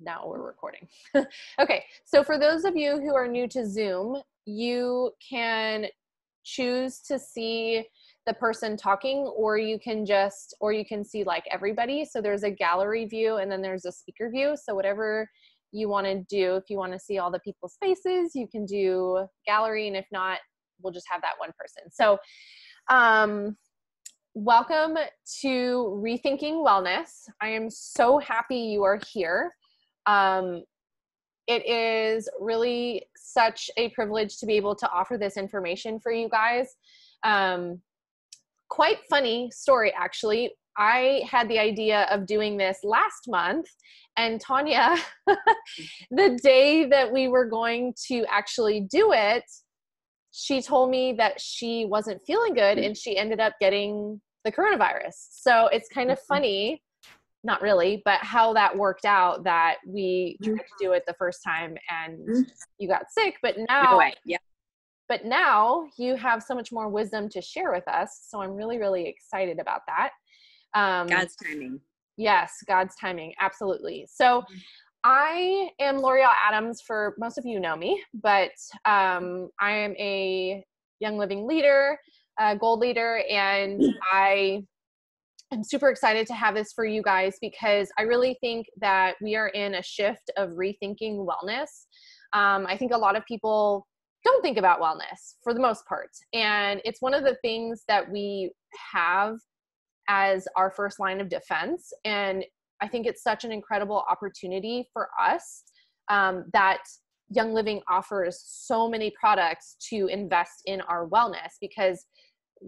Now we're recording. Okay, so for those of you who are new to Zoom, you can choose to see the person talking, or you can see like everybody. So there's a gallery view and then there's a speaker view. So whatever you want to do, if you want to see all the people's faces, you can do gallery, and if not, we'll just have that one person. So welcome to Rethinking Wellness. I am so happy you are here. It is really such a privilege to be able to offer this information for you guys. Quite funny story, actually. I had the idea of doing this last month, and Tonia, the day that we were going to actually do it, she told me that she wasn't feeling good and she ended up getting the coronavirus. So it's kind of funny, not really, but how that worked out, that we tried to do it the first time and you got sick, but now, but now you have so much more wisdom to share with us. So I'm really, really excited about that. God's timing. Yes, God's timing. Absolutely. So I am L'Oreal Adams, for most of you know me, but I am a Young Living leader, gold leader, and I am super excited to have this for you guys because I really think that we are in a shift of rethinking wellness. I think a lot of people don't think about wellness for the most part, and it's one of the things that we have as our first line of defense. And I think it's such an incredible opportunity for us that Young Living offers so many products to invest in our wellness, because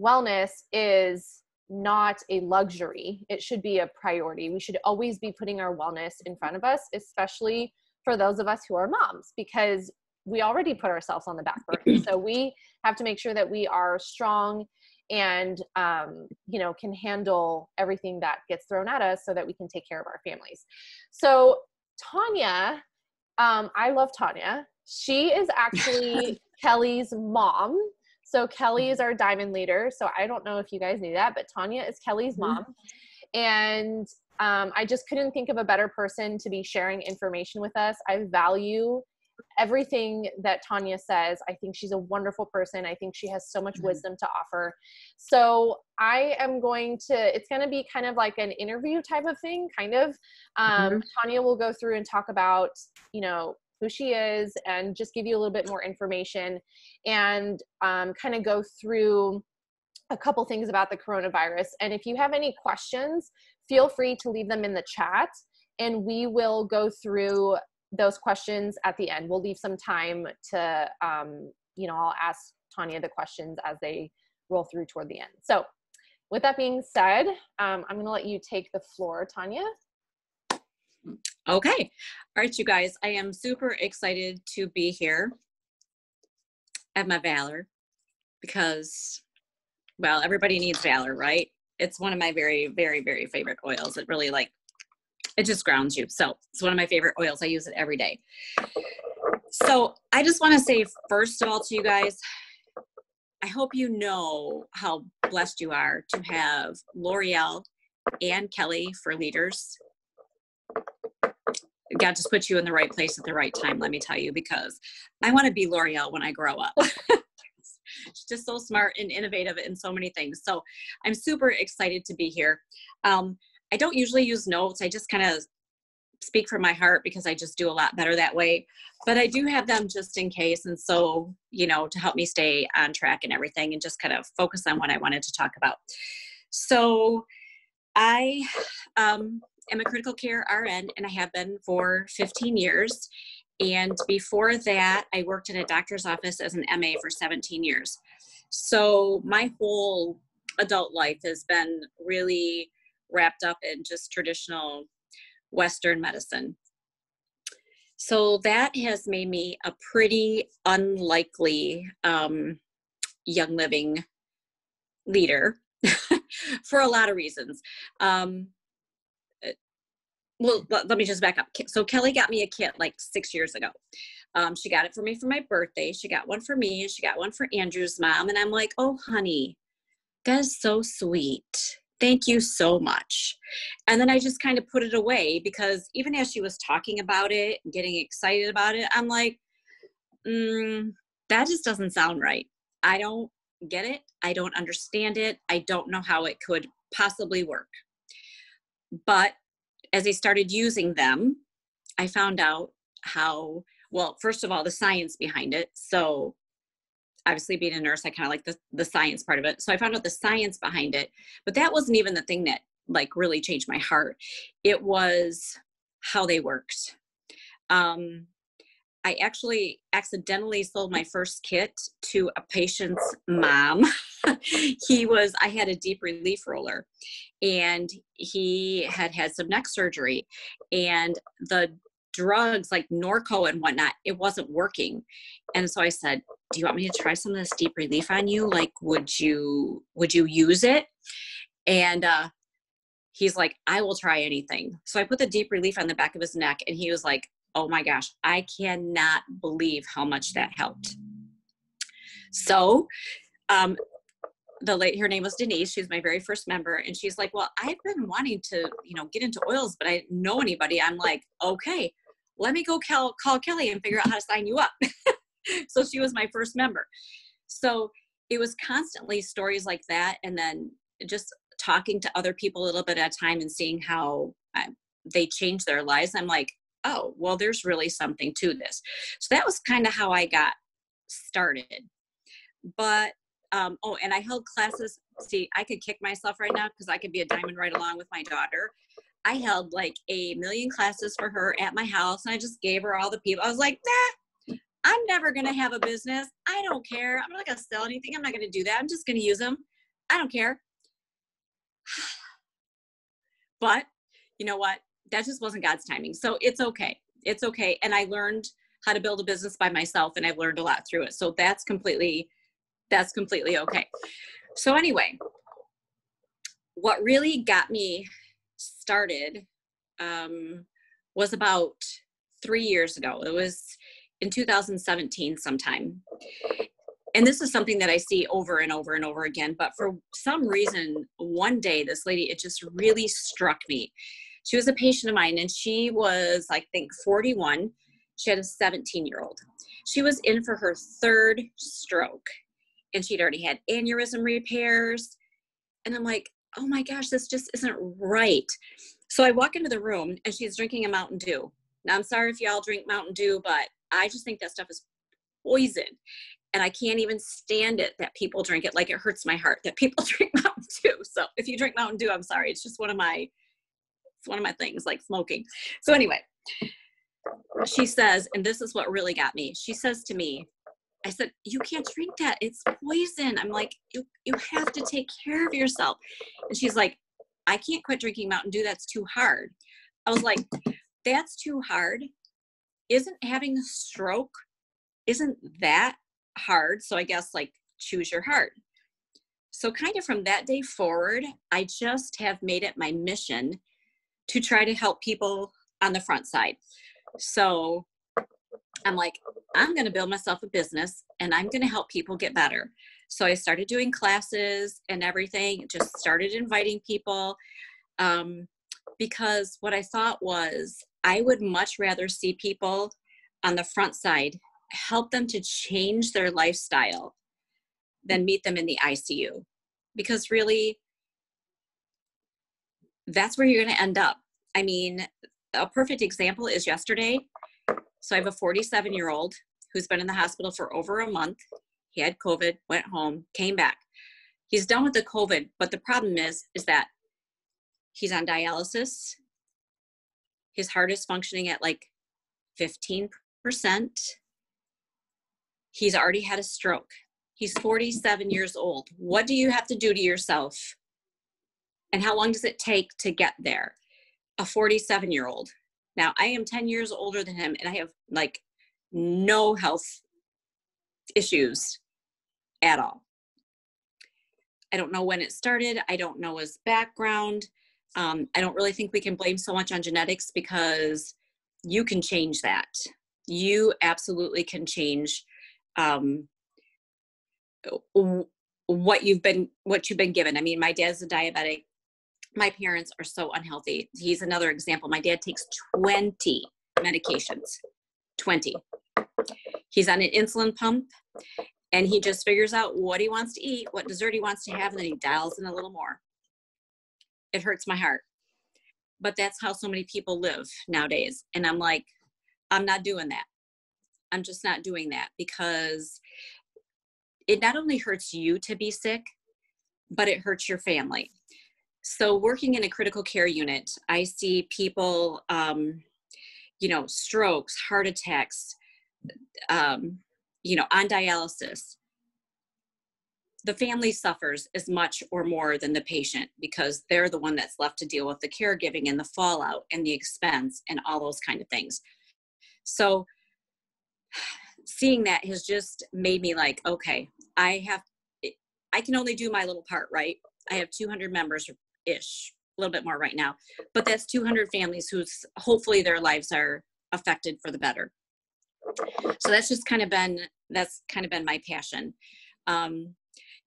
wellness is not a luxury. It should be a priority. We should always be putting our wellness in front of us, especially for those of us who are moms, because we already put ourselves on the back burner. So we have to make sure that we are strong and, can handle everything that gets thrown at us so that we can take care of our families. So Tonia, I love Tonia. She is actually Kelly's mom. So Kelly is our diamond leader. So I don't know if you guys knew that, but Tonia is Kelly's mom. And I just couldn't think of a better person to be sharing information with us. I value everything that Tonia says. I think she's a wonderful person. I think she has so much wisdom to offer. So I am it's going to be kind of like an interview type of thing, kind of. Tonia will go through and talk about, who she is and just give you a little bit more information and kind of go through a couple things about the coronavirus. And if you have any questions, feel free to leave them in the chat and we will go through those questions at the end. We'll leave some time to, I'll ask Tonia the questions as they roll through toward the end. So with that being said, I'm going to let you take the floor, Tonia. Okay. All right, you guys, I am super excited to be here at my Valor because, well, everybody needs Valor, right? It's one of my very, very, very favorite oils. It really it just grounds you. So it's one of my favorite oils. I use it every day. So I just want to say, first of all, to you guys, I hope you know how blessed you are to have L'Oreal and Kelly for leaders. God just put you in the right place at the right time, let me tell you, because I want to be L'Oreal when I grow up. She's just so smart and innovative in so many things. So I'm super excited to be here. I don't usually use notes. I just kind of speak from my heart because I just do a lot better that way. But I do have them just in case. And so, to help me stay on track and everything and just kind of focus on what I wanted to talk about. So I am a critical care RN and I have been for 15 years. And before that, I worked in a doctor's office as an MA for 17 years. So my whole adult life has been really wrapped up in just traditional Western medicine. So that has made me a pretty unlikely Young Living leader for a lot of reasons. Well, let me just back up. So Kelly got me a kit like 6 years ago. She got it for me for my birthday. She got one for me and she got one for Andrew's mom. And I'm like, oh, honey, that is so sweet. Thank you so much. And then I just kind of put it away, because even as she was talking about it, getting excited about it, I'm like, that just doesn't sound right. I don't get it. I don't understand it. I don't know how it could possibly work. But as I started using them, I found out how, well, first of all, the science behind it. So obviously being a nurse, I kind of like the science part of it. So I found out the science behind it, but that wasn't even the thing that like really changed my heart. It was how they worked. I actually accidentally sold my first kit to a patient's mom. I had a deep relief roller, and he had some neck surgery, and the drugs like Norco and whatnot, it wasn't working. And so I said, do you want me to try some of this deep relief on you? Like, would you use it? And he's like, I will try anything. So I put the deep relief on the back of his neck, and he was like, oh my gosh, I cannot believe how much that helped. So her name was Denise. She was my very first member. And she's like, well, I've been wanting to, get into oils, but I didn't know anybody. I'm like, okay, let me go call Kelly and figure out how to sign you up. So she was my first member. So it was constantly stories like that. And then just talking to other people a little bit at a time and seeing how they changed their lives. I'm like, oh, well, there's really something to this. So that was kind of how I got started. But, and I held classes. See, I could kick myself right now because I could be a diamond right along with my daughter. I held like 1,000,000 classes for her at my house, and I just gave her all the people. I was like, nah, I'm never going to have a business. I don't care. I'm not going to sell anything. I'm not going to do that. I'm just going to use them. I don't care. But you know what? That just wasn't God's timing. So it's okay. It's okay. And I learned how to build a business by myself, and I've learned a lot through it. So that's completely okay. So anyway, what really got me started was about 3 years ago. It was in 2017 sometime. And this is something that I see over and over and over again. But for some reason, one day, this lady, it just really struck me. She was a patient of mine, and she was, I think, 41. She had a 17-year-old. She was in for her third stroke, and she'd already had aneurysm repairs. And I'm like, oh my gosh, this just isn't right. So I walk into the room, and she's drinking a Mountain Dew. Now, I'm sorry if y'all drink Mountain Dew, but I just think that stuff is poison. And I can't even stand it that people drink it. Like, it hurts my heart that people drink Mountain Dew. So if you drink Mountain Dew, I'm sorry. It's just one of my things, like smoking. So anyway, she says, and this is what really got me. She says to me, I said, you can't drink that. It's poison. I'm like, you have to take care of yourself. And she's like, I can't quit drinking Mountain Dew. That's too hard. I was like, that's too hard. Isn't having a stroke, isn't that hard? So I guess, like, choose your heart. So kind of from that day forward, I just have made it my mission to try to help people on the front side. So I'm like, I'm going to build myself a business, and I'm going to help people get better. So I started doing classes and everything, just started inviting people, because what I thought was I would much rather see people on the front side, help them to change their lifestyle, than meet them in the ICU. Because really, that's where you're going to end up. I mean, a perfect example is yesterday. So I have a 47-year-old who's been in the hospital for over a month. He had COVID, went home, came back. He's done with the COVID, but the problem is that he's on dialysis. His heart is functioning at like 15%. He's already had a stroke. He's 47 years old. What do you have to do to yourself? And how long does it take to get there? A 47-year-old. Now, I am 10 years older than him, and I have like no health issues at all. I don't know when it started. I don't know his background. I don't really think we can blame so much on genetics, because you can change that. You absolutely can change what you've been given. I mean, my dad's a diabetic. my parents are so unhealthy. He's another example. My dad takes 20 medications, 20. He's on an insulin pump, and he just figures out what he wants to eat, what dessert he wants to have, and then he dials in a little more. It hurts my heart. But that's how so many people live nowadays. And I'm like, I'm not doing that. I'm just not doing that, because it not only hurts you to be sick, but it hurts your family. So working in a critical care unit, I see people, strokes, heart attacks, on dialysis. The family suffers as much or more than the patient, because they're the one that's left to deal with the caregiving and the fallout and the expense and all those kind of things. So seeing that has just made me like, okay, I can only do my little part, right? I have 200 members-ish, a little bit more right now, but that's 200 families whose hopefully their lives are affected for the better. So that's kind of been my passion.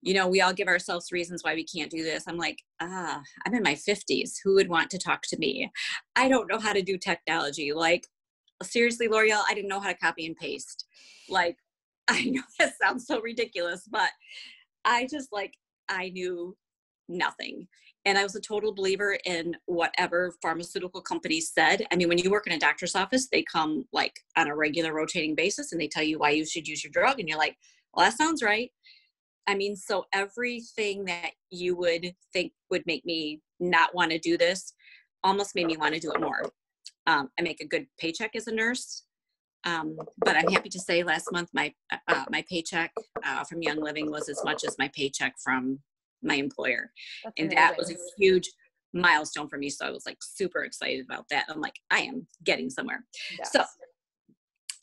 We all give ourselves reasons why we can't do this. I'm like, I'm in my 50s. Who would want to talk to me? I don't know how to do technology. Like, seriously, L'Oreal, I didn't know how to copy and paste. Like, I know that sounds so ridiculous, but I knew nothing. And I was a total believer in whatever pharmaceutical companies said. I mean, when you work in a doctor's office, they come like on a regular rotating basis and they tell you why you should use your drug. And you're like, well, that sounds right. I mean, so everything that you would think would make me not want to do this almost made me want to do it more. I make a good paycheck as a nurse. But I'm happy to say last month, my paycheck from Young Living was as much as my paycheck from my employer. That's and amazing. That was a huge milestone for me. So I was like super excited about that. I'm like, I am getting somewhere. Yes. So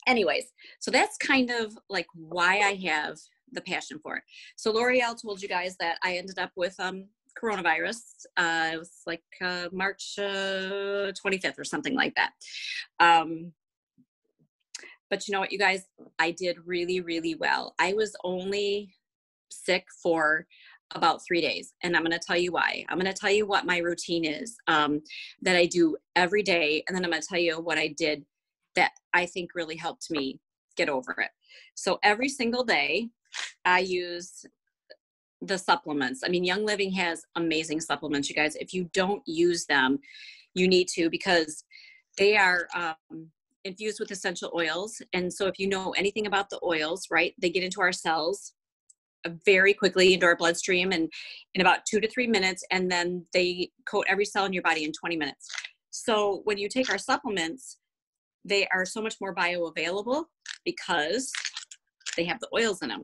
anyways, so that's kind of like why I have the passion for it. So L'Oreal told you guys that I ended up with coronavirus. It was like March 25th or something like that. But you know what, you guys, I did really, really well. I was only sick for about 3 days. And I'm going to tell you why. I'm going to tell you what my routine is that I do every day. And then I'm going to tell you what I did that I think really helped me get over it. So every single day I use the supplements. I mean, Young Living has amazing supplements, you guys. If you don't use them, you need to, because they are infused with essential oils. And so if you know anything about the oils, right, they get into our cells very quickly, into our bloodstream, and in about 2 to 3 minutes, and then they coat every cell in your body in 20 minutes. So when you take our supplements, they are so much more bioavailable because they have the oils in them.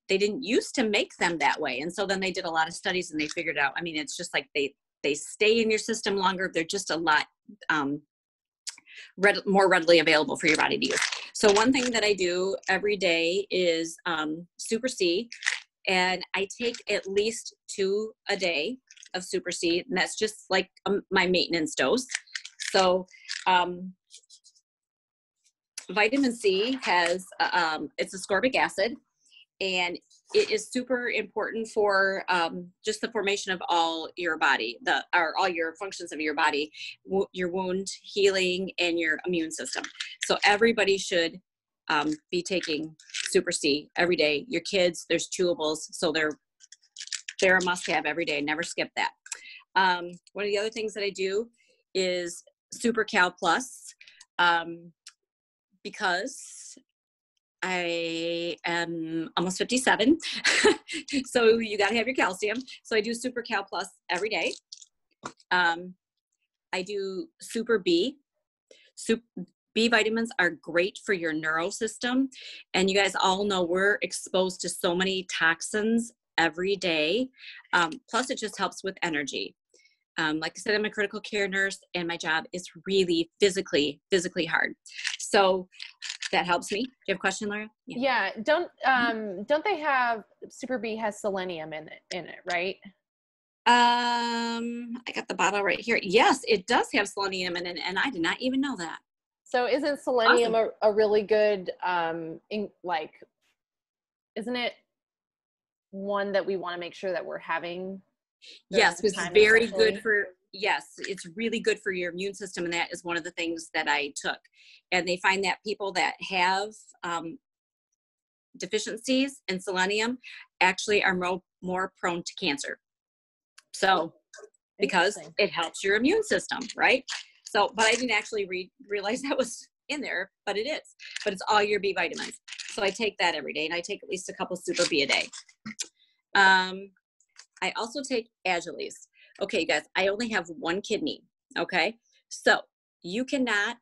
They didn't used to make them that way. And so then they did a lot of studies and they figured out, I mean, it's just like they stay in your system longer. They're just a lot more readily available for your body to use. So one thing that I do every day is Super C, and I take at least 2 a day of Super C, and that's just like my maintenance dose. So vitamin C has, it's ascorbic acid, and it is super important for just the formation of all your body, all your functions of your body, your wound healing and your immune system. So everybody should be taking Super C every day. Your kids, there's chewables, so they're a must-have every day. Never skip that. One of the other things that I do is Super Cal Plus, because I am almost 57. So you got to have your calcium. So I do Super Cal Plus every day. I do Super B. B vitamins are great for your neuro system. And you guys all know we're exposed to so many toxins every day. Plus it just helps with energy. Like I said, I'm a critical care nurse and my job is really physically hard. So that helps me. Do you have a question, Laura? Yeah. Don't they have Super B has selenium in it, right? I got the bottle right here. Yes, it does have selenium in it, and I did not even know that. So isn't selenium awesome. a really good, isn't it one that we want to make sure that we're having Yes, it's very good for, yes, it's really good for your immune system. And that is one of the things that I took. And they find that people that have deficiencies in selenium actually are more prone to cancer. So, because it helps your immune system, right? So, but I didn't actually realize that was in there, but it is. But it's all your B vitamins. So I take that every day, and I take at least a couple Super B a day. I also take Agiles. Okay, guys, I only have one kidney, okay? So you cannot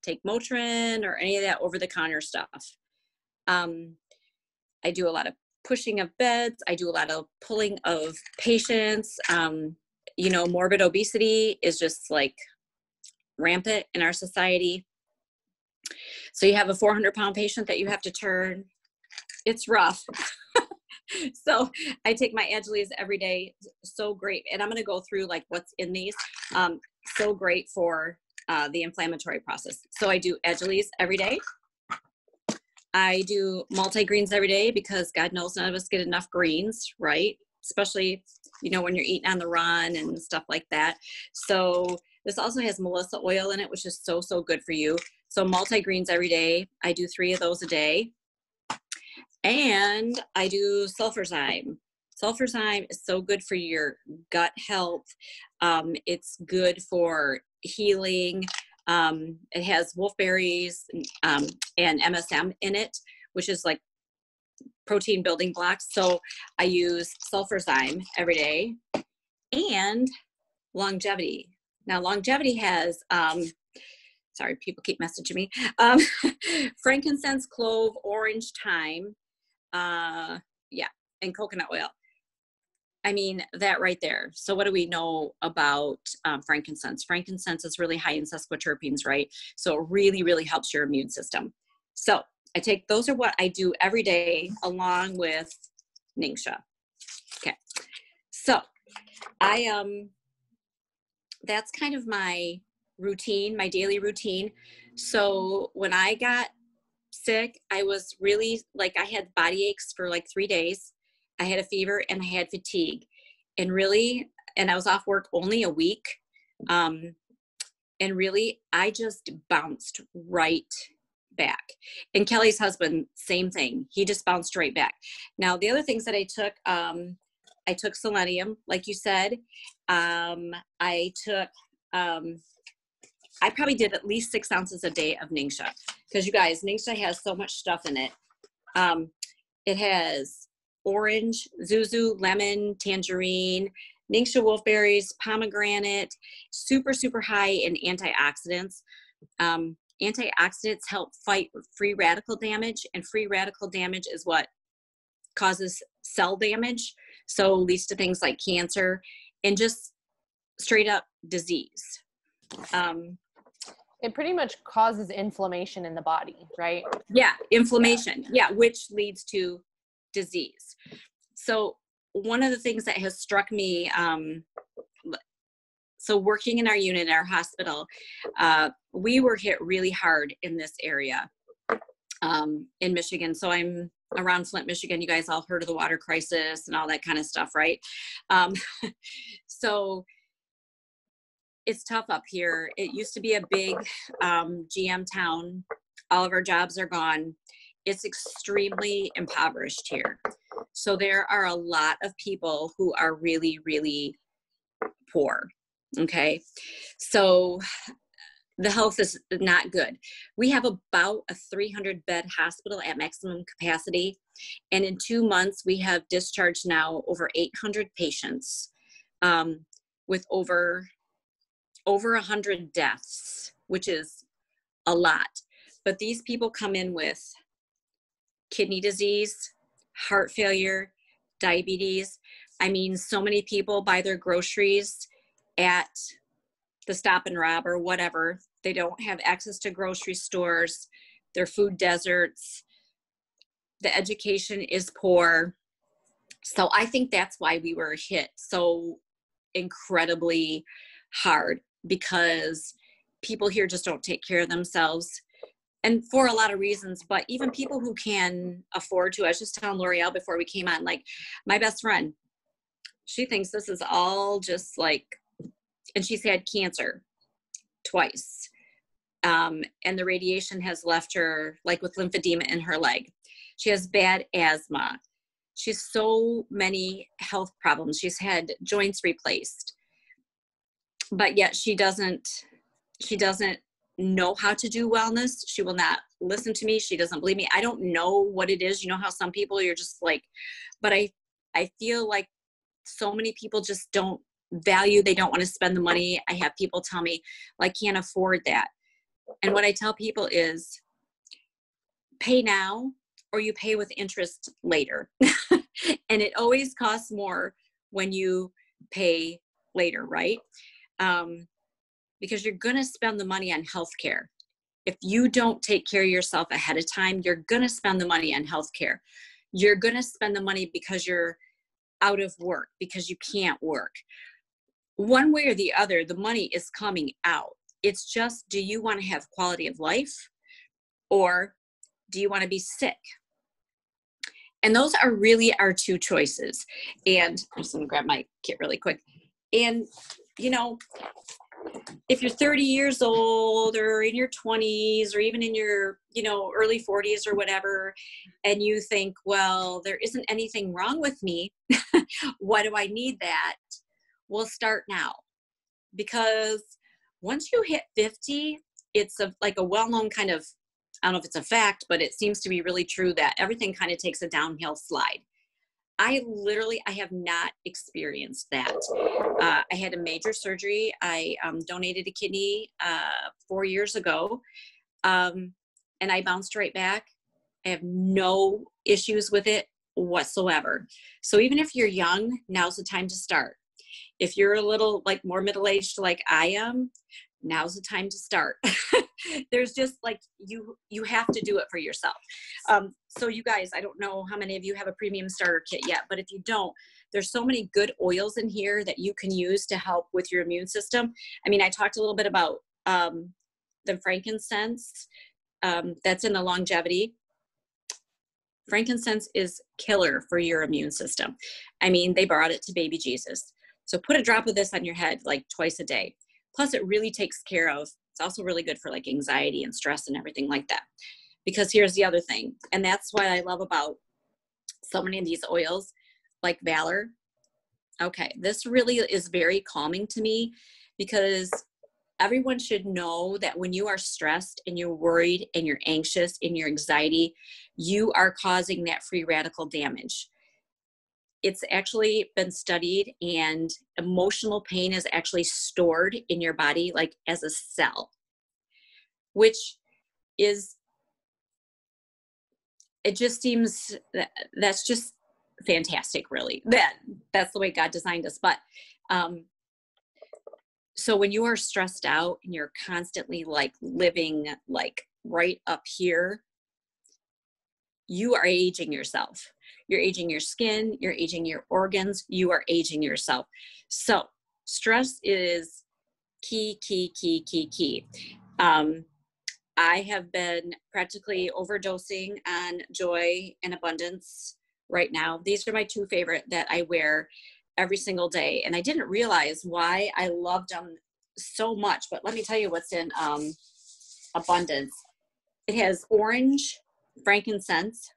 take Motrin or any of that over-the-counter stuff. I do a lot of pushing of beds. I do a lot of pulling of patients. You know, morbid obesity is just like rampant in our society. So you have a 400-pound patient that you have to turn. It's rough. So I take my Agiles every day. So great. And I'm going to go through like what's in these. So great for the inflammatory process. So I do Agiles every day. I do multi-greens every day because God knows none of us get enough greens, right? Especially, you know, when you're eating on the run and stuff like that. So this also has Melissa oil in it, which is so, so good for you. So multi-greens every day. I do 3 of those a day. And I do sulfurzyme. Sulfurzyme is so good for your gut health. It's good for healing. It has wolfberries and MSM in it, which is like protein building blocks. So I use sulfurzyme every day. And longevity. Now longevity has, sorry, people keep messaging me, frankincense, clove, orange, thyme, yeah, and coconut oil. I mean, that right there. So what do we know about frankincense? Frankincense is really high in sesquiterpenes, right? So it really, really helps your immune system. So I take, those are what I do every day along with Ningxia. Okay. So that's kind of my routine, my daily routine. So when I got sick, I was really like, I had body aches for like 3 days. I had a fever and I had fatigue, and I was off work only a week. And really, I just bounced right back. And Kelly's husband, same thing. He just bounced right back. Now, the other things that I took selenium, like you said. I probably did at least 6 ounces a day of Ningxia, because you guys, Ningxia has so much stuff in it. It has orange, zuzu, lemon, tangerine, Ningxia wolfberries, pomegranate, super, super high in antioxidants. Antioxidants help fight free radical damage, and free radical damage is what causes cell damage. So leads to things like cancer and just straight up disease. It pretty much causes inflammation in the body, right? Yeah, inflammation. Yeah, which leads to disease. So one of the things that has struck me, so working in our unit, our hospital, we were hit really hard in this area in Michigan. So I'm around Flint, Michigan. You guys all heard of the water crisis and all that kind of stuff, right? So it's tough up here. It used to be a big GM town. All of our jobs are gone. It's extremely impoverished here. So there are a lot of people who are really, really poor. Okay. So the health is not good. We have about a 300-bed hospital at maximum capacity. And in 2 months, we have discharged now over 800 patients with over 100 deaths, which is a lot. But these people come in with kidney disease, heart failure, diabetes. I mean, so many people buy their groceries at the Stop and Rob or whatever. They don't have access to grocery stores. They're food deserts. The education is poor. So I think that's why we were hit so incredibly hard, because people here just don't take care of themselves, and for a lot of reasons. But even people who can afford to, I was just telling L'Oreal before we came on, like my best friend, She thinks this is all just like, and she's had cancer twice. And the radiation has left her like with lymphedema in her leg. She has bad asthma. She has so many health problems. She's had joints replaced, but yet she doesn't know how to do wellness. She will not listen to me. She doesn't believe me. I don't know what it is. You know how some people, you're just like, but I feel like so many people just don't value, they don't want to spend the money. I have people tell me, well, I can't afford that. And what I tell people is pay now or you pay with interest later. And it always costs more when you pay later, right? Because you're going to spend the money on healthcare. If you don't take care of yourself ahead of time, you're going to spend the money on healthcare. You're going to spend the money because you're out of work, because you can't work. One way or the other, the money is coming out. It's just, do you want to have quality of life or do you want to be sick? And those are really our two choices. And I'm just going to grab my kit really quick. And, you know, if you're 30 years old or in your 20s or even in your, you know, early 40s or whatever, and you think, well, there isn't anything wrong with me. Why do I need that? We'll start now. Because once you hit 50, it's like a well-known kind of, I don't know if it's a fact, but it seems to be really true that everything kind of takes a downhill slide. I have not experienced that. I had a major surgery. I donated a kidney 4 years ago, and I bounced right back. I have no issues with it whatsoever. So even if you're young, now's the time to start. If you're a little like more middle-aged like I am, now's the time to start. There's just like, you have to do it for yourself. So you guys, I don't know how many of you have a premium starter kit yet, but if you don't, there's so many good oils in here that you can use to help with your immune system. I mean, I talked a little bit about the frankincense that's in the longevity. Frankincense is killer for your immune system. I mean, they brought it to baby Jesus. So put a drop of this on your head like twice a day. Plus it really takes care of, it's also really good for like anxiety and stress and everything like that. Because here's the other thing, and that's what I love about so many of these oils, like Valor. Okay, this really is very calming to me because everyone should know that when you are stressed and you're worried and you're anxious and your anxiety, you are causing that free radical damage. It's actually been studied, and emotional pain is actually stored in your body like as a cell, which is, it just seems that's just fantastic, really. That's the way God designed us. But so when you are stressed out and you're constantly like living like right up here, you are aging yourself. You're aging your skin, you're aging your organs, you are aging yourself. So stress is key. I have been practically overdosing on joy and abundance right now. These are my two favorite that I wear every single day. And I didn't realize why I loved them so much, but let me tell you what's in abundance. It has orange, frankincense,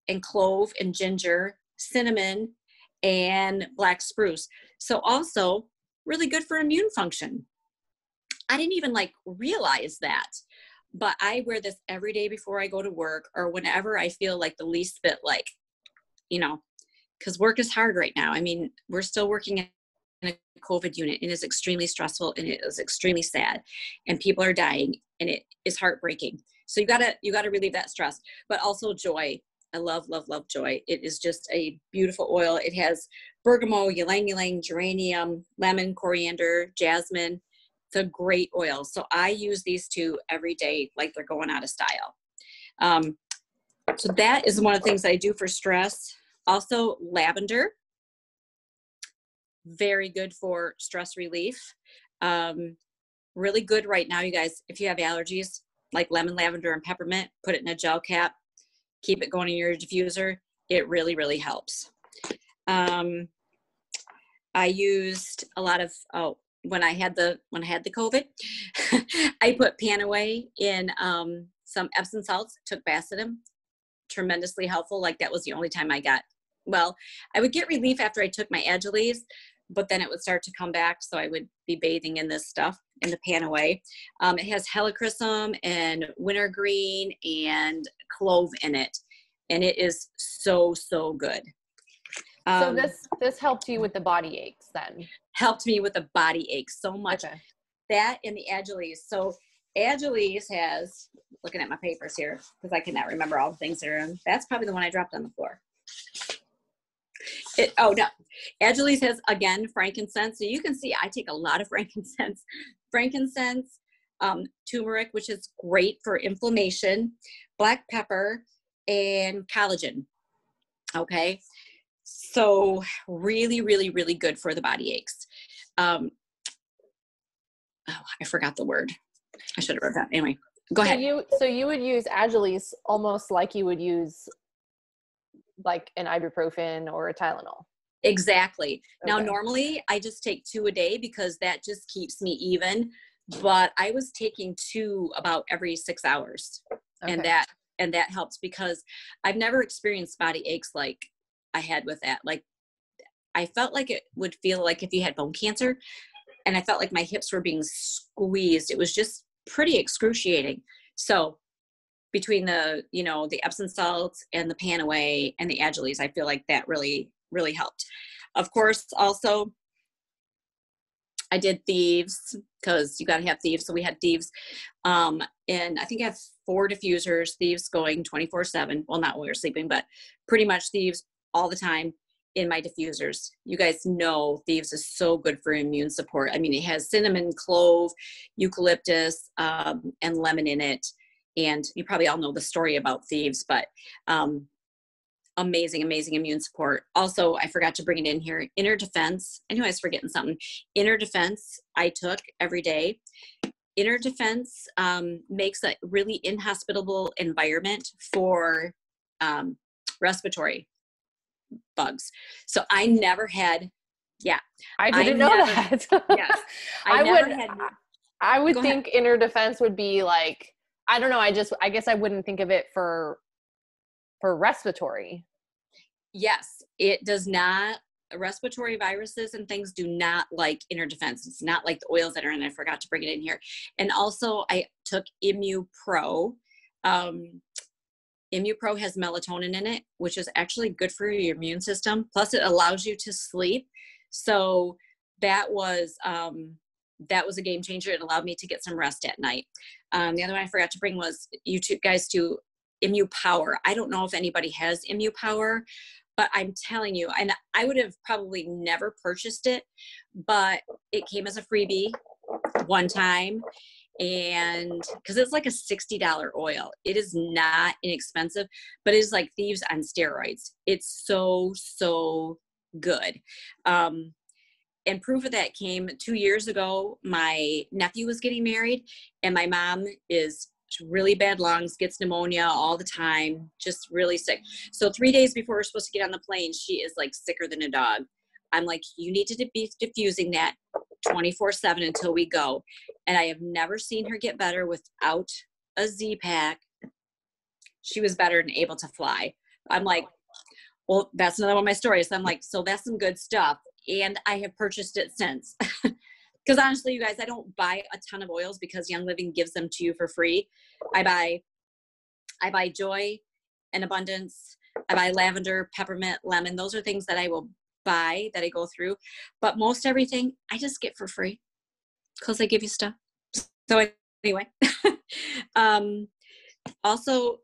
and clove and ginger, cinnamon, and black spruce. So also really good for immune function. I didn't even like realize that, but I wear this every day before I go to work or whenever I feel like the least bit like, you know, because work is hard right now. I mean, we're still working in a COVID unit. It is extremely stressful and it is extremely sad and people are dying and it is heartbreaking. So you gotta relieve that stress, but also joy. I love joy. It is just a beautiful oil. It has bergamot, ylang ylang, geranium, lemon, coriander, jasmine. It's a great oil. So I use these two every day like they're going out of style. So that is one of the things I do for stress. Also lavender, very good for stress relief. Really good right now, you guys, if you have allergies like lemon, lavender, and peppermint, put it in a gel cap. Keep it going in your diffuser. It really, really helps. I used a lot of, when I had the COVID, I put Panaway in some Epsom salts, took baths in them, tremendously helpful. Like that was the only time I would get relief after I took my Agiles, but then it would start to come back. So I would be bathing in this stuff in the Panaway. It has helichrysum and wintergreen and clove in it. And it is so, so good. So this helped you with the body aches then? Helped me with the body aches so much. Okay. That and the Agiles. So Agiles has, looking at my papers here, because I cannot remember all the things that are in. That's probably the one I dropped on the floor. No. Agiles has, again, frankincense. So you can see I take a lot of frankincense. Frankincense, turmeric, which is great for inflammation, black pepper, and collagen. Okay. So really, really, really good for the body aches. I forgot the word. I should have wrote that. Anyway, go ahead. So you would use Agiles almost like you would use like an ibuprofen or a Tylenol. Exactly. Okay. Now, normally I just take 2 a day because that just keeps me even, but I was taking 2 about every 6 hours. Okay. And that helps because I've never experienced body aches like I had with that. Like I felt like it would feel like if you had bone cancer, and I felt like my hips were being squeezed. It was just pretty excruciating. So between the Epsom salts and the Panaway and the Agiles, I feel like that really, really helped. Of course, also I did Thieves because you got to have Thieves. So we had Thieves. And I think I have 4 diffusers, Thieves going 24/7. Well, not when we were sleeping, but pretty much Thieves all the time in my diffusers. You guys know Thieves is so good for immune support. I mean, it has cinnamon, clove, eucalyptus, and lemon in it. And you probably all know the story about Thieves, but amazing, amazing immune support. Also, I forgot to bring it in here. Inner Defense. I knew I was forgetting something. Inner Defense I took every day. Inner Defense makes a really inhospitable environment for respiratory bugs. So I never had, I didn't know that. Yes. I would think Inner Defense would be like, I don't know. I guess I wouldn't think of it for respiratory. Yes, it does not. Respiratory viruses and things do not like Inner Defense. It's not like the oils that are in it. I forgot to bring it in here. And also I took Immu Pro. Immu Pro has melatonin in it, which is actually good for your immune system. Plus it allows you to sleep. So that was a game changer. It allowed me to get some rest at night. The other one I forgot to bring was you two guys to Immu Power. I don't know if anybody has Immu Power, but I'm telling you, and I would have probably never purchased it, but it came as a freebie one time. And because it's like a $60 oil, it is not inexpensive, but it is like Thieves on steroids. It's so, so good. And proof of that came 2 years ago. My nephew was getting married, and my mom is really bad lungs, gets pneumonia all the time, just really sick. So 3 days before we're supposed to get on the plane, she is like sicker than a dog. I'm like, you need to be diffusing that 24/7 until we go. And I have never seen her get better without a Z-Pack. She was better and able to fly. I'm like, well, that's another one of my stories. So I'm like, so that's some good stuff. And I have purchased it since. Because honestly, you guys, I don't buy a ton of oils because Young Living gives them to you for free. I buy Joy and Abundance. I buy lavender, peppermint, lemon. Those are things that I will buy, that I go through. But most everything I just get for free because they give you stuff. So anyway, also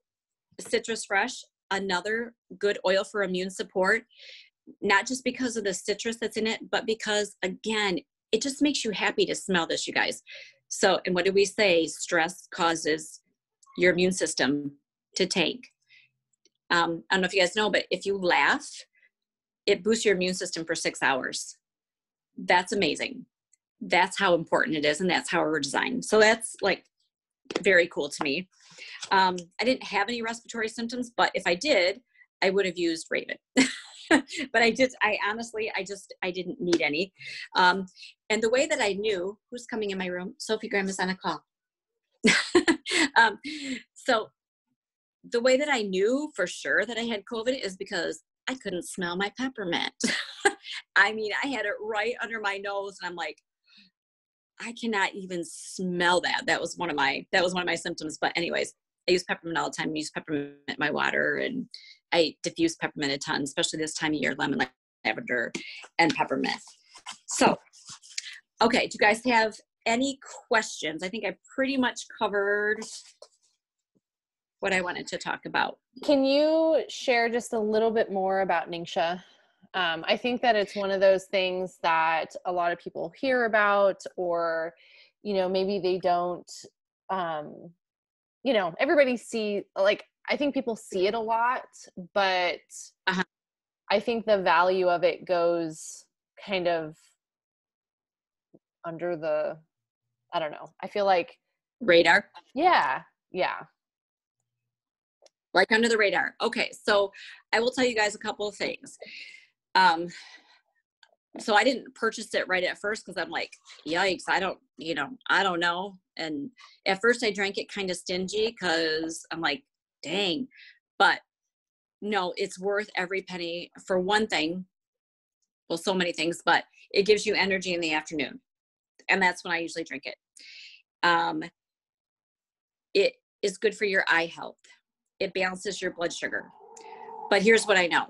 Citrus Fresh, another good oil for immune support, not just because of the citrus that's in it, but because again, it just makes you happy to smell this, you guys. So, and what do we say? Stress causes your immune system to tank. I don't know if you guys know, but if you laugh, it boosts your immune system for 6 hours. That's amazing. That's how important it is. And that's how we're designed. So that's like very cool to me. I didn't have any respiratory symptoms, but if I did, I would have used Raven. but I honestly, I didn't need any. And the way that I knew, who's coming in my room? Sophie Grandma's on a call. So the way that I knew for sure that I had COVID is because I couldn't smell my peppermint. I mean, I had it right under my nose, and I'm like, I cannot even smell that. That was one of my symptoms. But anyways, I use peppermint all the time. I use peppermint in my water, and I diffuse peppermint a ton, especially this time of year, lemon, lavender, and peppermint. So, okay, do you guys have any questions? I think I pretty much covered what I wanted to talk about. Can you share just a little bit more about Ningxia? I think that it's one of those things that a lot of people hear about, or, you know, maybe they don't, you know, everybody I think people see it a lot, but I think the value of it goes kind of under the, I don't know. I feel like radar. Yeah. Like under the radar. Okay. So I will tell you guys a couple of things. So I didn't purchase it right at first because I'm like, yikes, I don't know. And at first I drank it kind of stingy because I'm like, dang, but no, it's worth every penny. For one thing, well, so many things, but it gives you energy in the afternoon. And that's when I usually drink it. It is good for your eye health. It balances your blood sugar. But here's what I know.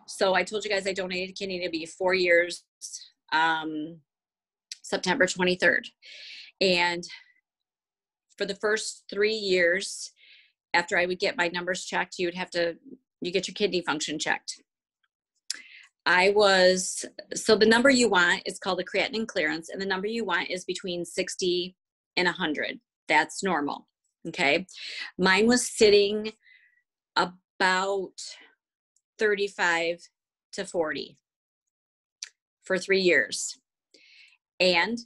So I told you guys I donated kidney to be 4 years, September 23rd. And for the first 3 years, after I would get my numbers checked, you get your kidney function checked. So the number you want is called the creatinine clearance, and the number you want is between 60 and 100. That's normal. Okay. Mine was sitting about 35 to 40 for 3 years. And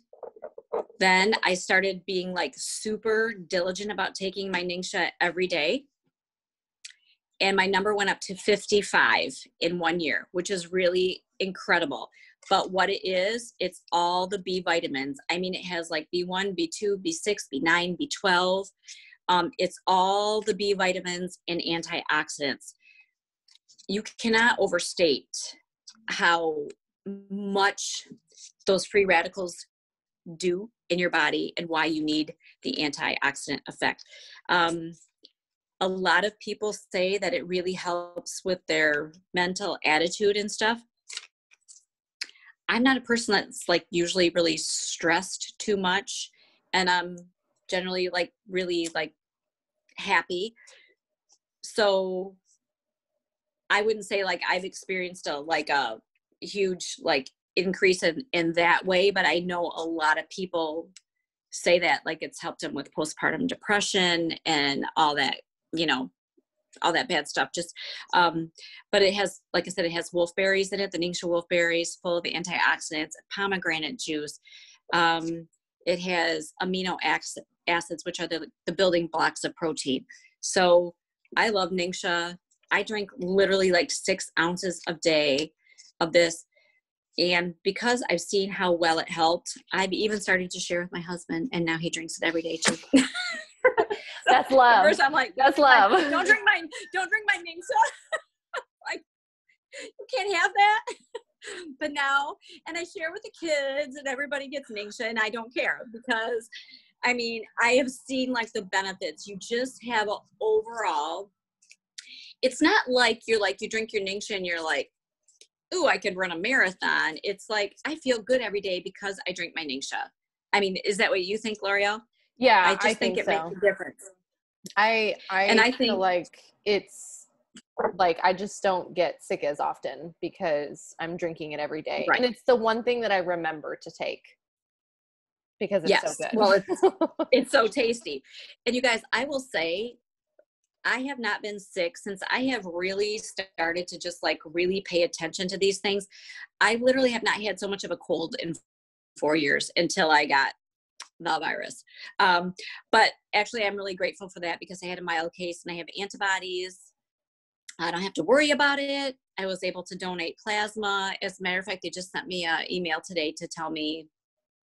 then I started being like super diligent about taking my Ningxia every day. And my number went up to 55 in 1 year, which is really incredible. But what it is, it's all the B vitamins. I mean, it has like B1, B2, B6, B9, B12. It's all the B vitamins and antioxidants. You cannot overstate how much those free radicals do in your body and why you need the antioxidant effect. A lot of people say that it really helps with their mental attitude and stuff. I'm not a person that's like usually really stressed too much, and I'm generally like really like happy. So I wouldn't say like I've experienced a huge like increase in that way, but I know a lot of people say that like it's helped them with postpartum depression and all that, all that bad stuff. Just, but it has, like I said, it has wolfberries in it, the Ningxia wolfberries, full of antioxidants, pomegranate juice. It has amino acids, which are the building blocks of protein. So I love Ningxia. I drink literally like 6 ounces a day of this. And because I've seen how well it helped, I've even started to share with my husband, and now he drinks it every day too. That's love. First I'm like, that's love. Don't drink my Ningxia. Like, you can't have that. But now, and I share with the kids, and everybody gets Ningxia, and I don't care, because I mean, I have seen like the benefits. You just have an overall, it's not like you drink your Ningxia and you're like, ooh, I could run a marathon. It's like, I feel good every day because I drink my Ningxia. I mean, is that what you think, L'Oreal? Yeah, I think it makes a difference. I feel like it's like, I just don't get sick as often because I'm drinking it every day. Right. And it's the one thing that I remember to take because it's so good. Well, it's so tasty. And you guys, I will say, I have not been sick since I have really started to just like really pay attention to these things. I literally have not had so much of a cold in 4 years until I got the virus. But actually, I'm really grateful for that because I had a mild case and I have antibodies. I don't have to worry about it. I was able to donate plasma. As a matter of fact, they just sent me an email today to tell me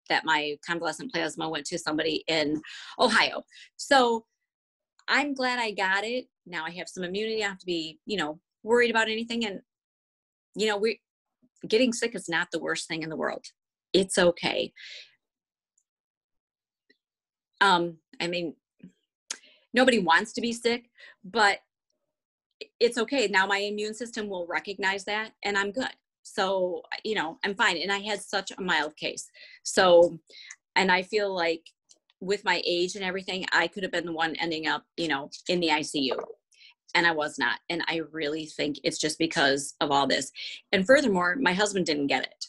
that my convalescent plasma went to somebody in Ohio. So I'm glad I got it. Now I have some immunity. I don't have to be, worried about anything. And, getting sick is not the worst thing in the world. It's okay. I mean, nobody wants to be sick, but it's okay. Now my immune system will recognize that and I'm good. So, I'm fine. And I had such a mild case. So, and I feel like with my age and everything, I could have been the one ending up, in the ICU. And I was not. And I really think it's just because of all this. And furthermore, my husband didn't get it.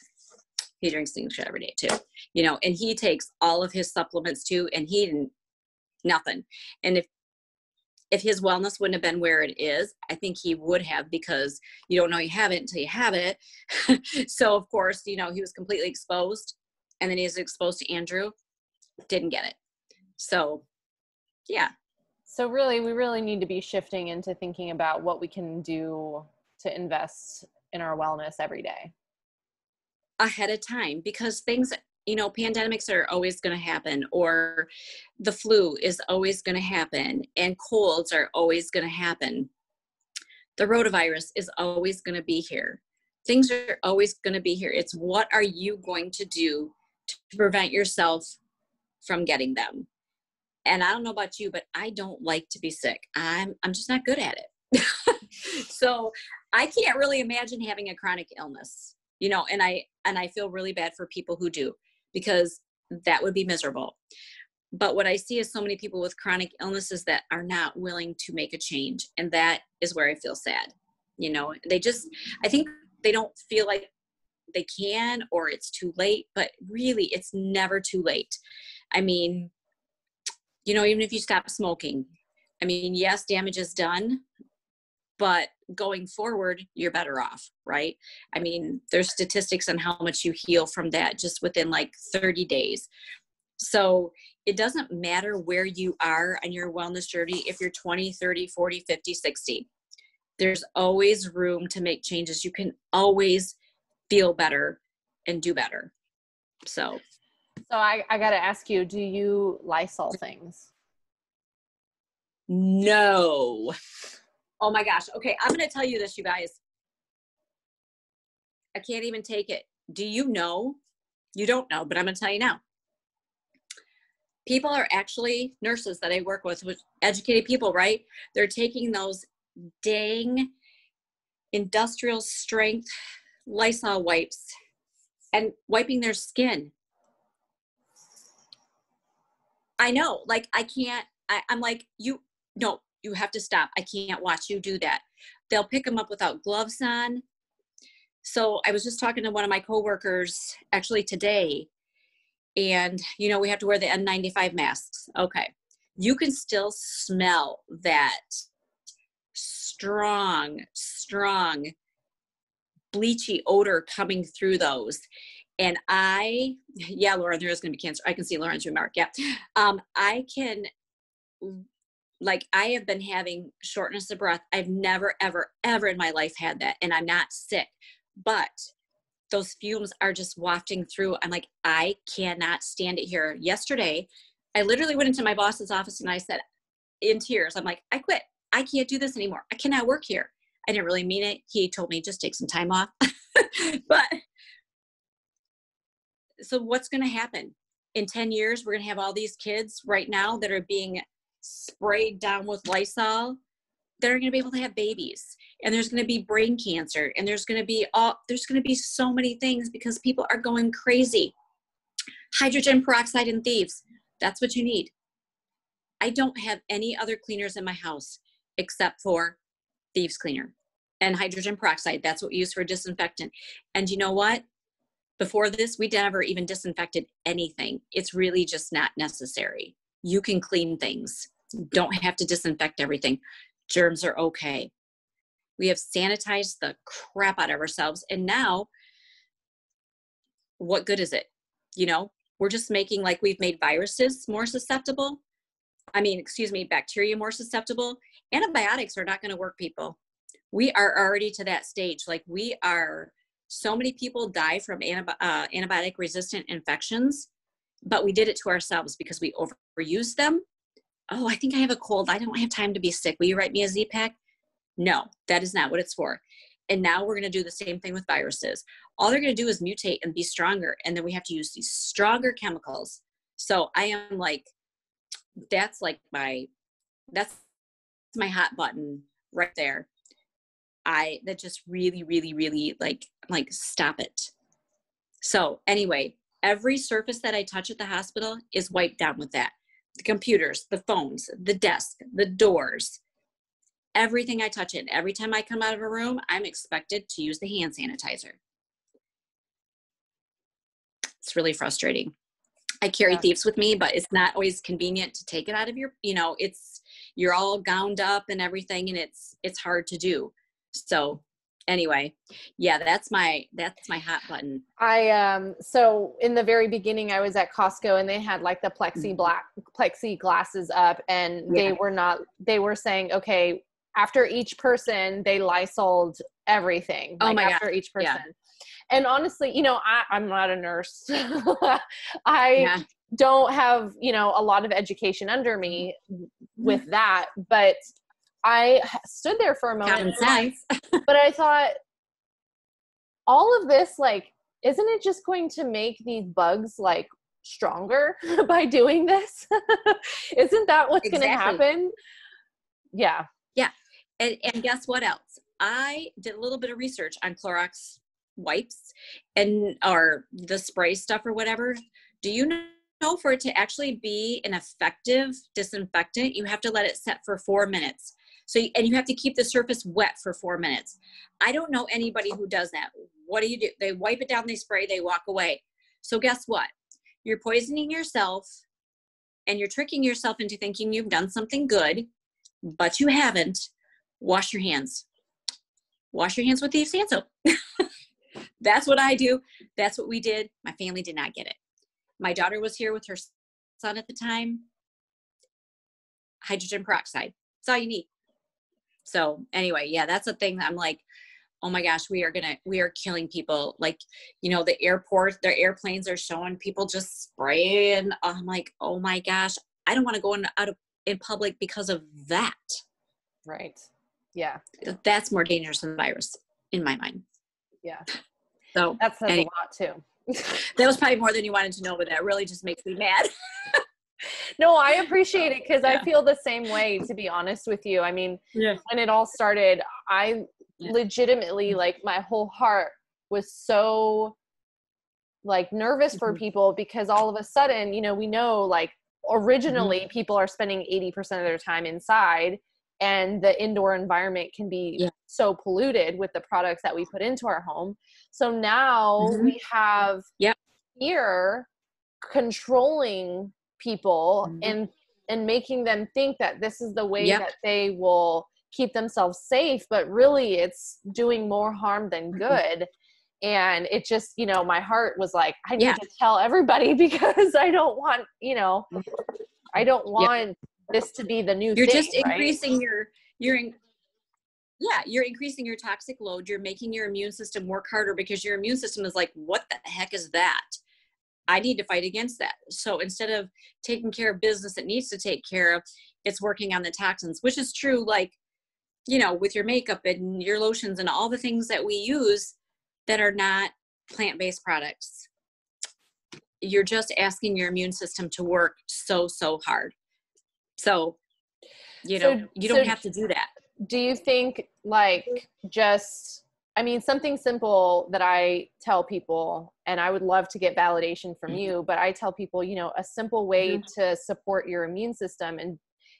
He drinks things every day too, and he takes all of his supplements too. And he didn't, nothing. And if his wellness wouldn't have been where it is, I think he would have, because you don't know you have it until you have it. So of course, he was completely exposed, and then he was exposed to Andrew, didn't get it. So yeah. So really, we really need to be shifting into thinking about what we can do to invest in our wellness every day. Ahead of time, because things, pandemics are always going to happen, or the flu is always going to happen, and colds are always going to happen. The rotavirus is always going to be here. Things are always going to be here. It's what are you going to do to prevent yourself from getting them? And I don't know about you, but I don't like to be sick. I'm just not good at it. So I can't really imagine having a chronic illness, and I feel really bad for people who do, because that would be miserable. But what I see is so many people with chronic illnesses that are not willing to make a change. And that is where I feel sad. I think they don't feel like they can, or it's too late, but really it's never too late. I mean, even if you stop smoking, yes, damage is done, but going forward, you're better off, right? There's statistics on how much you heal from that just within like 30 days. So it doesn't matter where you are on your wellness journey. If you're 20, 30, 40, 50, 60, there's always room to make changes. You can always feel better and do better. So I got to ask you, do you Lysol things? No. Oh my gosh. Okay. I'm going to tell you this, you guys. I can't even take it. Do you know? You don't know, but I'm going to tell you now. People are actually, nurses that I work with educated people, right? They're taking those dang industrial strength Lysol wipes and wiping their skin. I know, like, I can't, I'm like, no, you have to stop. I can't watch you do that. They'll pick them up without gloves on. So I was just talking to one of my coworkers actually today, and, we have to wear the N95 masks. Okay. You can still smell that strong bleachy odor coming through those. And Lauren, there is going to be cancer. I can see Lauren's remark. Yeah. I have been having shortness of breath. I've never, ever, ever in my life had that. And I'm not sick, but those fumes are just wafting through. I'm like, I cannot stand it here. Yesterday, I literally went into my boss's office and I said in tears, I'm like, I quit. I can't do this anymore. I cannot work here. I didn't really mean it. He told me just take some time off. But so what's going to happen? In 10 years, we're going to have all these kids right now that are being sprayed down with Lysol. They're going to be able to have babies, and there's going to be brain cancer, and there's going to be so many things because people are going crazy. Hydrogen peroxide and thieves. That's what you need. I don't have any other cleaners in my house except for thieves cleaner and hydrogen peroxide. That's what we use for disinfectant. And you know what? Before this, we never even disinfected anything. It's really just not necessary. You can clean things. Don't have to disinfect everything. Germs are okay. We have sanitized the crap out of ourselves. And now, what good is it? We're just making, like, we've made viruses more susceptible. Bacteria more susceptible. Antibiotics are not going to work, people. We are already to that stage. Like so many people die from antibiotic resistant infections, but we did it to ourselves because we overused them. Oh, I think I have a cold. I don't have time to be sick. Will you write me a Z-Pack? No, that is not what it's for. And now we're going to do the same thing with viruses. All they're going to do is mutate and be stronger. And then we have to use these stronger chemicals. So I am like, that's my hot button right there. That just really, really, really like stop it. So anyway, every surface that I touch at the hospital is wiped down with that. The computers, the phones, the desk, the doors, everything I touch it. Every time I come out of a room, I'm expected to use the hand sanitizer. It's really frustrating. I carry thieves with me, but it's not always convenient to take it out of your, you're all gowned up and everything, and it's hard to do. So anyway, yeah, that's my hot button. So in the very beginning, I was at Costco and they had like the plexiglasses up, and they were saying, okay, after each person, they Lysoled everything. After each person. Yeah. And honestly, I'm not a nurse. I don't have, a lot of education under me with that, but I stood there for a moment. But I thought, all of this, like, isn't it just going to make these bugs like stronger by doing this? Isn't that what's going to happen? Yeah. Yeah. And guess what else? I did a little bit of research on Clorox wipes or the spray stuff or whatever. Do you know for it to actually be an effective disinfectant, you have to let it set for 4 minutes. And you have to keep the surface wet for 4 minutes. I don't know anybody who does that. What do? They wipe it down, they spray, they walk away. So guess what? You're poisoning yourself, and you're tricking yourself into thinking you've done something good, but you haven't. Wash your hands. Wash your hands with Thieves hand soap. That's what I do. That's what we did. My family did not get it. My daughter was here with her son at the time. Hydrogen peroxide. That's all you need. So anyway, yeah, that's a thing that I'm like, oh my gosh, we are killing people. Like, the airport, their airplanes are showing people just spraying. I'm like, oh my gosh, I don't want to go out in public because of that. Right. Yeah. That's more dangerous than the virus in my mind. Yeah. So that says a lot too. That was probably more than you wanted to know, but that really just makes me mad. No, I appreciate it because I feel the same way, to be honest with you. I mean, when it all started, I legitimately, like, my whole heart was so like nervous for people, because all of a sudden, we know, like, originally people are spending 80% of their time inside, and the indoor environment can be so polluted with the products that we put into our home. So now we have fear controlling people and making them think that this is the way that they will keep themselves safe, but really it's doing more harm than good. And it just, my heart was like, I need to tell everybody, because I don't want, I don't want this to be the new you're thing. Just increasing you're increasing your toxic load. You're making your immune system work harder, because your immune system is like, what the heck is that? I need to fight against that. So instead of taking care of business it needs to take care of, it's working on the toxins, which is true, like, with your makeup and your lotions and all the things that we use that are not plant-based products. You're just asking your immune system to work so hard. So, you don't have to do that. Do you think, like, something simple that I tell people, and I would love to get validation from you, but I tell people, a simple way to support your immune system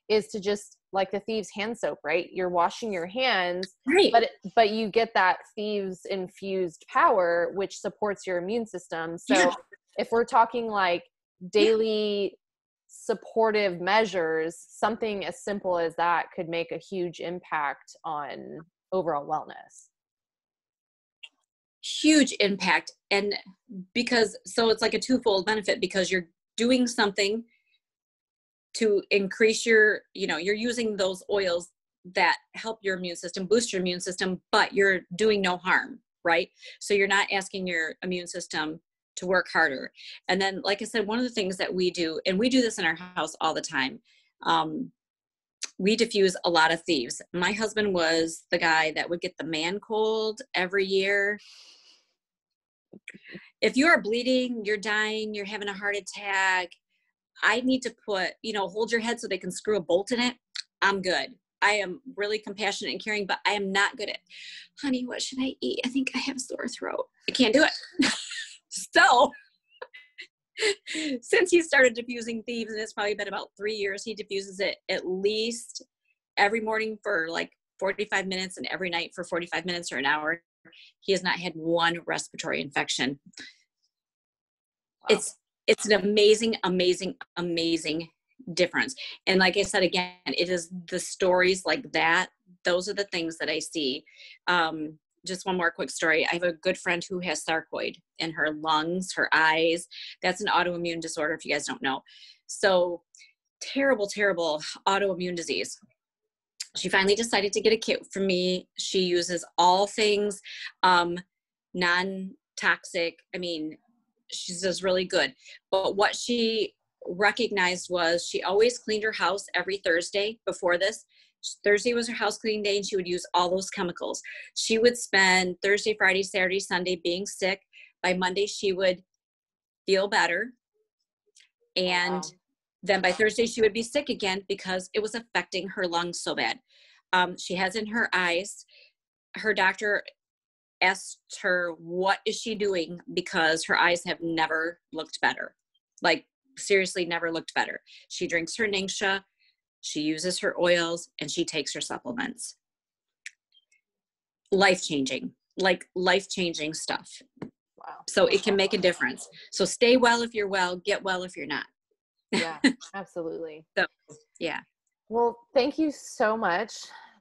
is to just, like, the Thieves hand soap, right? You're washing your hands, right? But you get that Thieves infused power, which supports your immune system. So if we're talking like daily supportive measures, something as simple as that could make a huge impact on overall wellness. Huge impact. And so it's like a twofold benefit, because you're doing something to increase you're using those oils that help your immune system, boost your immune system, but you're doing no harm, right? So you're not asking your immune system to work harder. And then, like I said, one of the things that we do, and we do this in our house all the time, we diffuse a lot of thieves. My husband was the guy that would get the man cold every year. If you are bleeding, you're dying, you're having a heart attack, I need to put, hold your head so they can screw a bolt in it. I'm good. I am really compassionate and caring, but I am not good at, honey, what should I eat? I think I have a sore throat. I can't do it. So since he started diffusing thieves, and it's probably been about 3 years, he diffuses it at least every morning for like 45 minutes and every night for 45 minutes or an hour. He has not had one respiratory infection. Wow. It's an amazing, amazing, amazing difference. And like I said, again, it is the stories like that. Those are the things that I see. Just one more quick story. I have a good friend who has sarcoid in her lungs, her eyes. That's an autoimmune disorder, if you guys don't know. So terrible, terrible autoimmune disease. She finally decided to get a kit from me. She uses all things non-toxic. I mean, she does really good. But what she recognized was she always cleaned her house every Thursday before this. Thursday was her house cleaning day, and she would use all those chemicals. She would spend Thursday, Friday, Saturday, Sunday being sick. By Monday, she would feel better. And then by Thursday, she would be sick again because it was affecting her lungs so bad. She has in her eyes. Her doctor asked her, what is she doing? Because her eyes have never looked better. Like, seriously, never looked better. She drinks her Ningxia. She uses her oils, and she takes her supplements. Life-changing, like life-changing stuff. Wow. So it can make a difference. So stay well if you're well, get well if you're not. Yeah, absolutely. So, yeah. Well, thank you so much.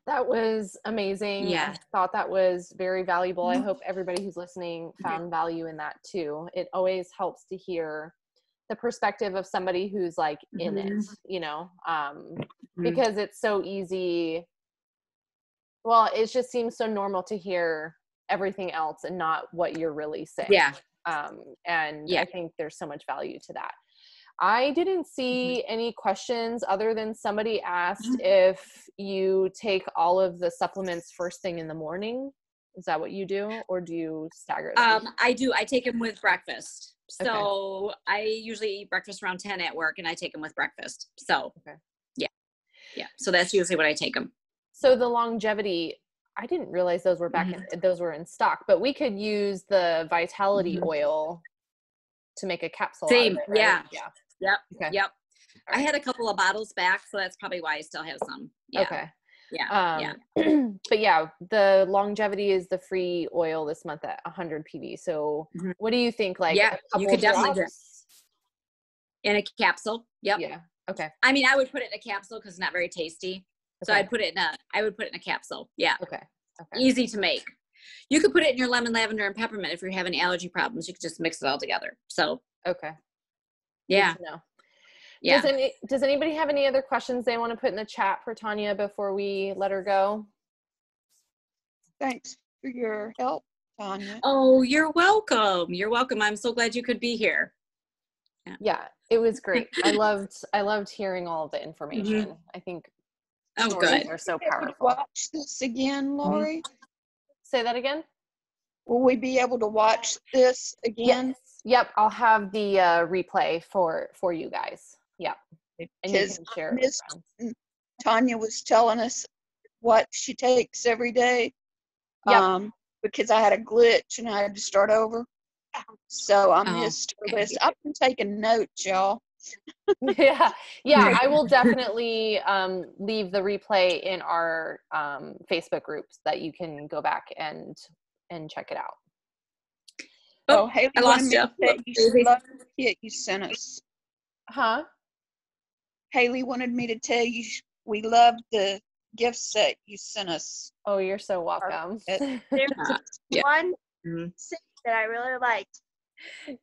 That was amazing. Yeah. I thought that was very valuable. I hope everybody who's listening found value in that too. It always helps to hear the perspective of somebody who's like in it, because it's so easy. Well, it just seems so normal to hear everything else and not what you're really saying. Yeah. I think there's so much value to that. I didn't see any questions other than somebody asked if you take all of the supplements first thing in the morning. Is that what you do, or do you stagger them? I do. I take them with breakfast. So I usually eat breakfast around 10 at work, and I take them with breakfast. So yeah. So that's usually what I take them. So the longevity, I didn't realize those were those were in stock, but we could use the Vitality oil to make a capsule. Same. Out of it, right? Yeah. Yep. Okay. Yep. Right. I had a couple of bottles back, so that's probably why I still have some. Yeah. Okay. Yeah. But yeah, the longevity is the free oil this month at 100 PV. So what do you think? Like, a couple you could definitely do drops? In a capsule. Yep. Yeah. Okay. I mean, I would put it in a capsule because it's not very tasty. So I would put it in a capsule. Yeah. Okay. Easy to make. You could put it in your lemon, lavender, and peppermint if you're having allergy problems. You could just mix it all together. So. Okay. Yeah. Good to know. Yeah. Does anybody have any other questions they want to put in the chat for Tonia before we let her go? Thanks for your help, Tonia. Oh, you're welcome. You're welcome. I'm so glad you could be here. Yeah, it was great. I loved hearing all of the information. I think stories are so powerful. Watch this again, Lori? Say that again? Will we be able to watch this again? Yes. Yep, I'll have the replay for you guys. Yep. And you can share it with friends. Tonia was telling us what she takes every day. Because I had a glitch and I had to start over. So I missed her list. I've been taking notes, y'all. Yeah, I will definitely leave the replay in our Facebook groups that you can go back and check it out. Oh, Haley wanted me to tell you she loved the kit you sent us. Huh? Haley wanted me to tell you we loved the gift set you sent us. Oh, you're so welcome. There's one scent that I really liked.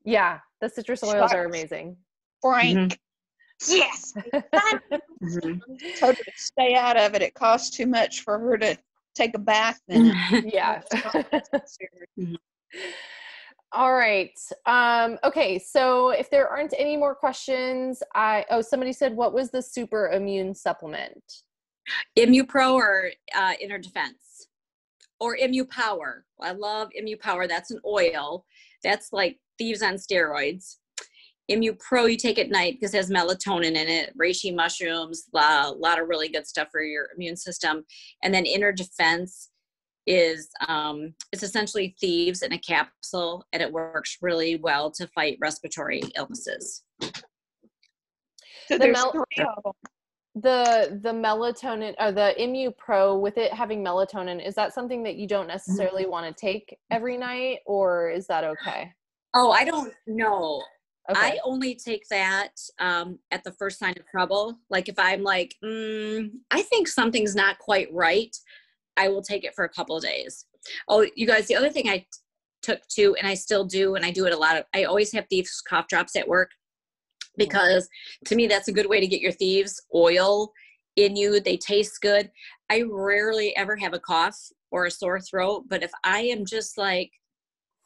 Yeah, the citrus oils are amazing. Frank. Yes. Mhm. Told her to stay out of it. It costs too much for her to take a bath in it. Yeah. It's not necessary. All right. Okay. So if there aren't any more questions, somebody said, what was the super immune supplement? ImmuPro or Inner Defense or ImmuPower. I love ImmuPower. That's an oil. That's like thieves on steroids. ImmuPro you take at night because it has melatonin in it, reishi mushrooms, a lot of really good stuff for your immune system. And then Inner Defense is it's essentially thieves in a capsule, and it works really well to fight respiratory illnesses. So there's 3 of them. The melatonin or the ImmuPro, with it having melatonin, is that something that you don't necessarily want to take every night, or is that okay? Oh, I don't know. Okay. I only take that at the first sign of trouble. Like if I'm like, I think something's not quite right, I will take it for a couple of days. Oh, you guys, the other thing I took too, and I still do, and I do it a lot. I always have thieves cough drops at work because to me, that's a good way to get your thieves oil in you. They taste good. I rarely ever have a cough or a sore throat, but if I am just like,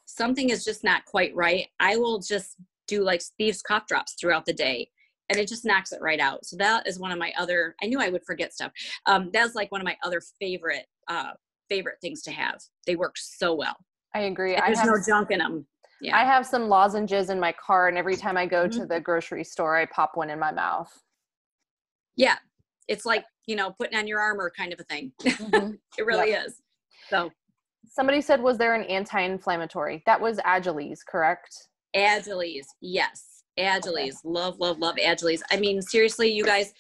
something is just not quite right, I will just do like thieves cough drops throughout the day. And it just knocks it right out. So that is one of my other, I knew I would forget stuff. That's like one of my other favorite things to have. They work so well. I agree. And there's no junk in them. Yeah. I have some lozenges in my car, and every time I go to the grocery store, I pop one in my mouth. Yeah. It's like, putting on your armor kind of a thing. It really is. So somebody said, was there an anti-inflammatory? That was Agiles, correct? Agiles. Yes. Agiles. Okay. Love Agiles. I mean, seriously, you guys,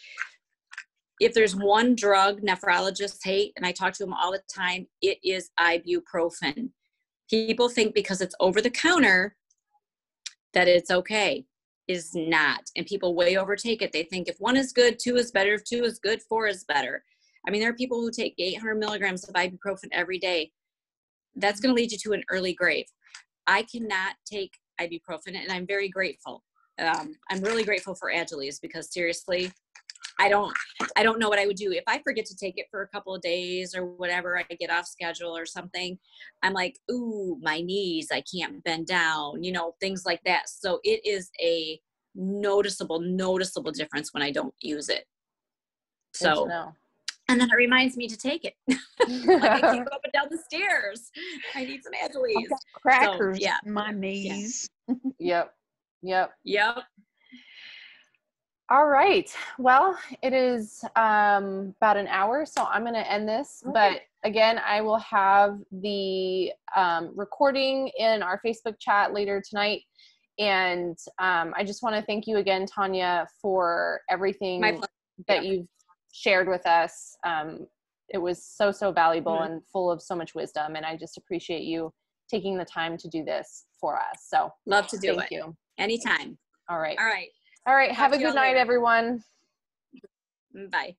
if there's one drug nephrologists hate, and I talk to them all the time, it is ibuprofen. People think because it's over the counter that it's okay. It is not. And people way overtake it. They think if 1 is good, 2 is better. If 2 is good, 4 is better. I mean, there are people who take 800 milligrams of ibuprofen every day. That's going to lead you to an early grave. I cannot take ibuprofen, and I'm very grateful. I'm really grateful for Agiles because seriously, I don't know what I would do if I forget to take it for a couple of days or whatever. I get off schedule or something. I'm like, ooh, my knees, I can't bend down, things like that. So it is a noticeable difference when I don't use it. So, and then it reminds me to take it. Like I can't go up and down the stairs. I need some Agiles. I've got crackers in my knees. Yep. All right. Well, it is about an hour, so I'm going to end this. Okay. But again, I will have the recording in our Facebook chat later tonight. And I just want to thank you again, Tonia, for everything that you've shared with us. It was so valuable and full of so much wisdom. And I just appreciate you taking the time to do this for us. So love to do it. Thank you. Anytime. All right. All right. Have a good night, everyone. Bye.